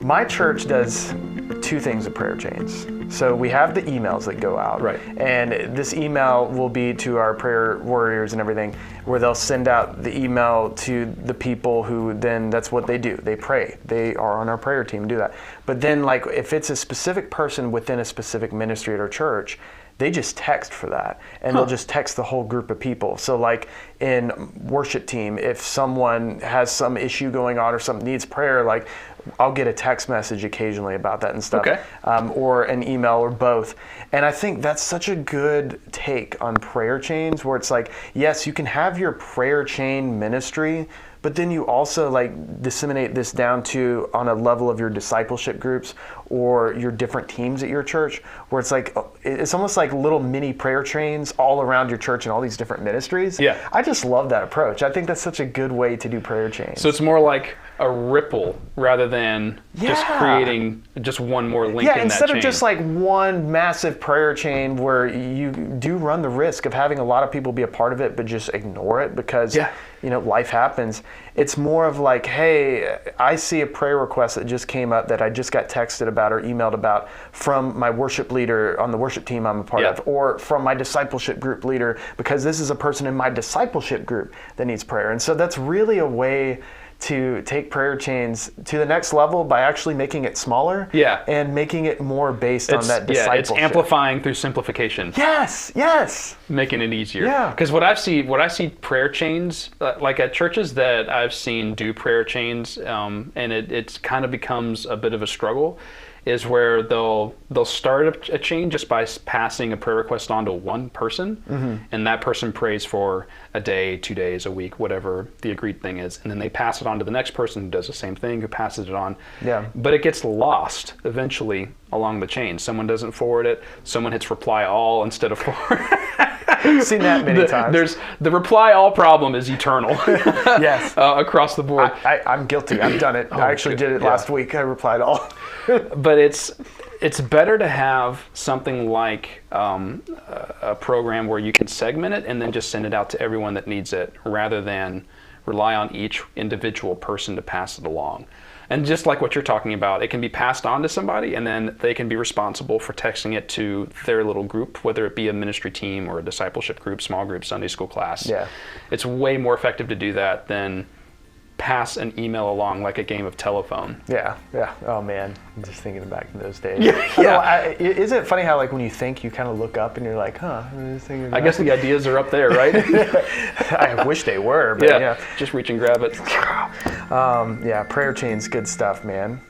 My church does two things with prayer chains. So we have the emails that go out. Right. And this email will be to our prayer warriors and everything, where they'll send out the email to the people who then, that's what they do. They pray. They are on our prayer team, do that. But then like if it's a specific person within a specific ministry at our church, they just text for that, and they'll just text the whole group of people. So like in worship team, if someone has some issue going on or something needs prayer, like I'll get a text message occasionally about that and stuff, or an email or both. And I think that's such a good take on prayer chains, where it's like, yes, you can have your prayer chain ministry, but then you also like disseminate this down to on a level of your discipleship groups or your different teams at your church, where it's like, it's almost like little mini prayer chains all around your church and all these different ministries. Yeah. I just love that approach. I think that's such a good way to do prayer chains. So it's more like a ripple rather than just creating just one more link in that chain. Instead of just like one massive prayer chain where you do run the risk of having a lot of people be a part of it but just ignore it because you know, life happens. It's more of like, hey, I see a prayer request that just came up that I just got texted about or emailed about from my worship leader on the worship team I'm a part of, or from my discipleship group leader, because this is a person in my discipleship group that needs prayer. And so that's really a way to take prayer chains to the next level by actually making it smaller and making it more based on that discipleship. It's amplifying through simplification. Yes. Making it easier. Yeah. Because what I see prayer chains, like at churches that I've seen do prayer chains, and it kind of becomes a bit of a struggle, is where they'll start a chain just by passing a prayer request on to one person, and that person prays for a day, 2 days, a week, whatever the agreed thing is, and then they pass it on to the next person who does the same thing, who passes it on. But it gets lost eventually along the chain. Someone doesn't forward it, someone hits reply all instead of forward. Seen that many times. The reply all problem is eternal. Across the board. I'm guilty. I've done it. I actually did it last week. I replied all. But it's better to have something like a program where you can segment it and then just send it out to everyone that needs it, rather than rely on each individual person to pass it along. And just like what you're talking about, it can be passed on to somebody and then they can be responsible for texting it to their little group, whether it be a ministry team or a discipleship group, small group, Sunday school class. It's way more effective to do that than pass an email along like a game of telephone. Oh man, I'm just thinking back to those days. Isn't it funny how like when you think, you kind of look up and you're like, I'm just thinking I guess the ideas are up there, right? I wish they were, but just reach and grab it. Prayer chains, good stuff, man.